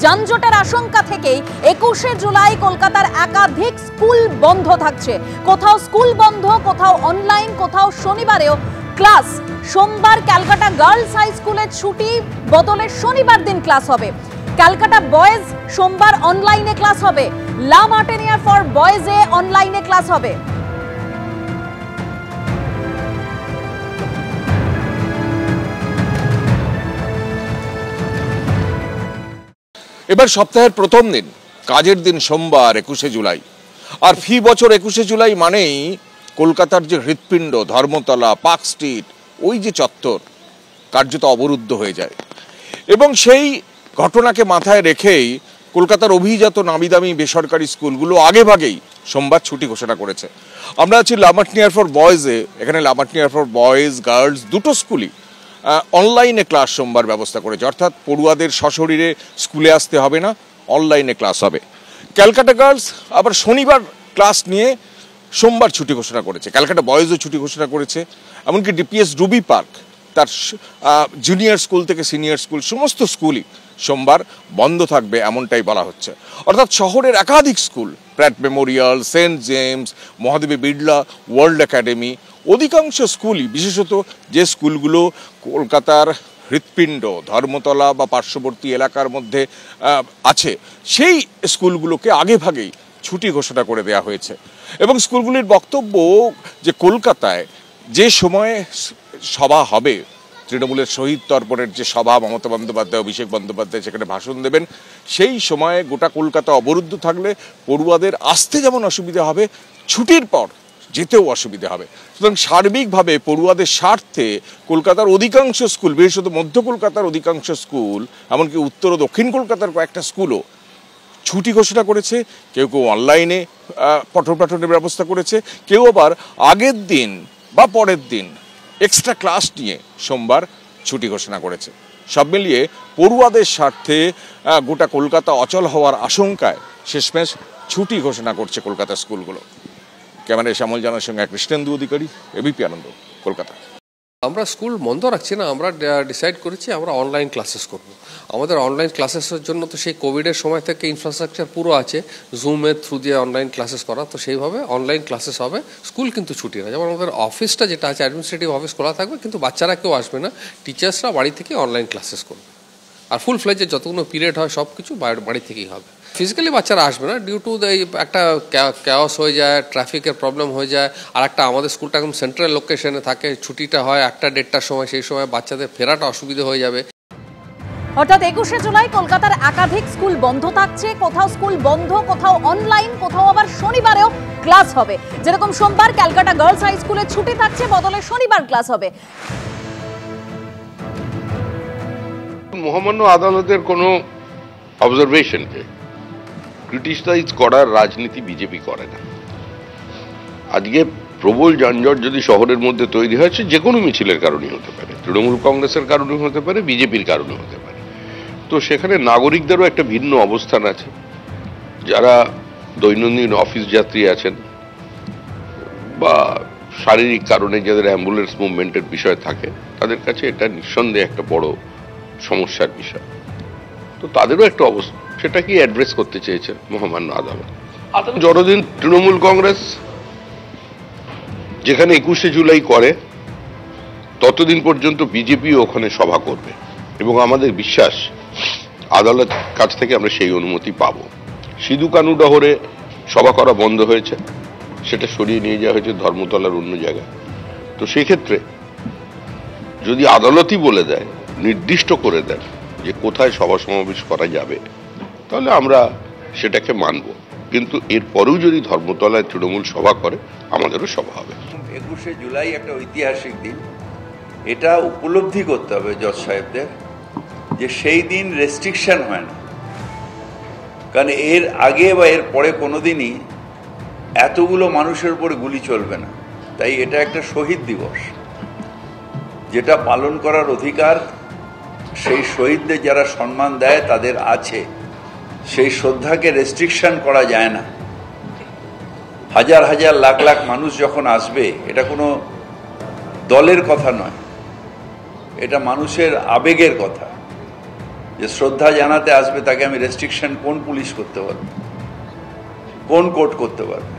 যানজটের আশঙ্কা থেকেই 21শে জুলাই কলকাতার একাধিক স্কুল বন্ধ থাকছে। কোথাও স্কুল বন্ধ, কোথাও অনলাইন, কোথাও শনিবারেও ক্লাস। সোমবার ক্যালকাটা গার্লস হাই স্কুলে ছুটি বদলে শনিবার দিন ক্লাস হবে। ক্যালকাটা বয়েজ সোমবার অনলাইনে ক্লাস হবে। লা মার্টিনিয়ার ফর বয়েজে অনলাইনে ক্লাস হবে। এবার সপ্তাহের প্রথম দিন, কাজের দিন সোমবার 21শে জুলাই। আর ফি বছর 21শে জুলাই মানেই কলকাতার যে হৃৎপিণ্ড ধর্মতলা, পার্ক স্ট্রিট, ওই যে চত্বর কার্যত অবরুদ্ধ হয়ে যায়। এবং সেই ঘটনাকে মাথায় রেখেই কলকাতার অভিজাত নামিদামি বেসরকারি স্কুলগুলো আগেভাগেই সোমবার ছুটি ঘোষণা করেছে। আমরা আছি লা মার্টিনিয়ার ফর বয়েজে। এখানে লা মার্টিনিয়ার ফর বয়েজ গার্লস দুটো স্কুলই অনলাইনে ক্লাস সোমবার ব্যবস্থা করেছে, অর্থাৎ পড়ুয়াদের সশরীরে স্কুলে আসতে হবে না, অনলাইনে ক্লাস হবে। ক্যালকাটা গার্লস আবার শনিবার ক্লাস নিয়ে সোমবার ছুটি ঘোষণা করেছে। ক্যালকাটা বয়েজও ছুটি ঘোষণা করেছে। এমনকি ডিপিএস রুবি পার্ক, তার জুনিয়র স্কুল থেকে সিনিয়র স্কুল সমস্ত স্কুলই সোমবার বন্ধ থাকবে, এমনটাই বলা হচ্ছে। অর্থাৎ শহরের একাধিক school, Pratt Memorial, Saint James, Mahadevi Birla World Academy, অধিকাংশ স্কুলই, বিশেষত যে স্কুলগুলো কলকাতার হৃৎপিণ্ড ধর্মতলা বা পার্শ্ববর্তী এলাকার মধ্যে আছে, সেই স্কুলগুলোকে আগেভাগেই ছুটি ঘোষণা করে দেওয়া হয়েছে। এবং স্কুলগুলির বক্তব্য যে কলকাতায় যে সময়ে সভা হবে, তৃণমূলের শহীদ তর্পণের যে সভা, মমতা বন্দ্যোপাধ্যায়, অভিষেক বন্দ্যোপাধ্যায় সেখানে ভাষণ দেবেন, সেই সময়ে গোটা কলকাতা অবরুদ্ধ থাকলে পড়ুয়াদের আসতে যেমন অসুবিধা হবে, ছুটির পর যেতেও অসুবিধা হবে। সুতরাং সার্বিকভাবে পড়ুয়াদের স্বার্থে কলকাতার অধিকাংশ স্কুল, বিশেষত মধ্য কলকাতার অধিকাংশ স্কুল, এমনকি উত্তর ও দক্ষিণ কলকাতার কয়েকটা স্কুলও ছুটি ঘোষণা করেছে। কেউ কেউ অনলাইনে পঠন পাঠনের ব্যবস্থা করেছে, কেউ আবার আগের দিন বা পরের দিন এক্সট্রা ক্লাস নিয়ে সোমবার ছুটি ঘোষণা করেছে। সব মিলিয়ে পড়ুয়াদের স্বার্থে গোটা কলকাতা অচল হওয়ার আশঙ্কায় শেষমেশ ছুটি ঘোষণা করছে কলকাতার স্কুলগুলো। ক্যামেরায় শ্যামল জানার সঙ্গে কৃষ্ণেন্দু অধিকারী, এবিপি আনন্দ, কলকাতা। আমরা স্কুল বন্ধ রাখছি না, আমরা ডিসাইড করেছি আমরা অনলাইন ক্লাসেস করব। আমাদের অনলাইন ক্লাসেসের জন্য তো সেই কোভিডের সময় থেকে ইনফ্রাস্ট্রাকচার পুরো আছে, জুমের থ্রু দিয়ে অনলাইন ক্লাসেস করা, তো সেইভাবে অনলাইন ক্লাসেস হবে। স্কুল কিন্তু ছুটি না, যেমন আমাদের অফিসটা যেটা আছে অ্যাডমিনিস্ট্রেটিভ অফিস খোলা থাকবে, কিন্তু বাচ্চারা কেউ আসবে না, টিচার্সরা বাড়ি থেকে অনলাইন ক্লাসেস করবে। আর ফুল ফ্লেজের যতগুলো পিরিয়ড হয় সব কিছু বাড়ি থেকেই হবে। ফিজিক্যালি বাচ্চারা আসবে না, ডিউ টু একটা ক্যাওস হয়ে যায়, ট্রাফিকের প্রবলেম হয়ে যায়। আর একটা আমাদের স্কুলটা একদম সেন্ট্রাল লোকেশনে থাকে, ছুটিটা হয় 1টা-1:30টার সময়, সেই সময় বাচ্চাদের ফেরাটা অসুবিধা হয়ে যাবে। অর্থাৎ 21শে জুলাই কলকাতার একাধিক স্কুল বন্ধ থাকছে। কোথাও স্কুল বন্ধ, কোথাও অনলাইন, কোথাও আবার শনিবারেও ক্লাস হবে। যেরকম সোমবার ক্যালকাটা গার্লস হাই স্কুলে ছুটি থাকছে, বদলে শনিবার ক্লাস হবে। মহামান্য আদালতের কোনো অবজারভেশনকে ক্রিটিসাইজ করার রাজনীতি বিজেপি করে না। আজকে প্রবল যানজট যদি শহরের মধ্যে তৈরি হয়েছে, যে কোনো মিছিলের কারণেই হতে পারে, তৃণমূল কংগ্রেসের কারণেই হতে পারে, বিজেপির কারণে হতে পারে। তো সেখানে নাগরিকদেরও একটা ভিন্ন অবস্থান আছে। যারা দৈনন্দিন অফিস যাত্রী আছেন বা শারীরিক কারণে যাদের অ্যাম্বুলেন্স মুভমেন্টের বিষয় থাকে, তাদের কাছে এটা নিঃসন্দেহে একটা বড় সমস্যার বিষয়। তো তাদেরও একটা অবস্থা, সেটা কি অ্যাড্রেস করতে চেয়েছেন মহামান্য আদালত। যতদিন তৃণমূল কংগ্রেস যেখানে 21শে জুলাই করে, ততদিন পর্যন্ত বিজেপি ওখানে সভা করবে এবং আমাদের বিশ্বাস আদালত কাছ থেকে আমরা সেই অনুমতি পাব। সিধু কানু ডহরে সভা করা বন্ধ হয়েছে, সেটা সরিয়ে নিয়ে যাওয়া হয়েছে ধর্মতলার অন্য জায়গায়। তো সেক্ষেত্রে যদি আদালতই বলে দেয়, নির্দিষ্ট করে দেয় যে কোথায় সভা সমাবেশ করা যাবে, তাহলে আমরা সেটাকে মানব। কিন্তু এরপরেও যদি ধর্মতলায় তৃণমূল সভা করে, আমাদেরও সভা হবে। 21শে জুলাই একটা ঐতিহাসিক দিন। এটা উপলব্ধি করতে হবে জজ সাহেবদের যে সেই দিন রেস্ট্রিকশন হয় না, কারণ এর আগে বা এর পরে কোনোদিনই এতগুলো মানুষের উপরে গুলি চলবে না। তাই এটা একটা শহীদ দিবস, যেটা পালন করার অধিকার সেই শহীদদের যারা সম্মান দেয় তাদের আছে। সেই শ্রদ্ধাকে রেস্ট্রিকশন করা যায় না। হাজার হাজার লাখ লাখ মানুষ যখন আসবে, এটা কোনো দলের কথা নয়, এটা মানুষের আবেগের কথা। যে শ্রদ্ধা জানাতে আসবে তাকে আমি রেস্ট্রিকশন কোন পুলিশ করতে পারবে, কোন কোর্ট করতে পারবে?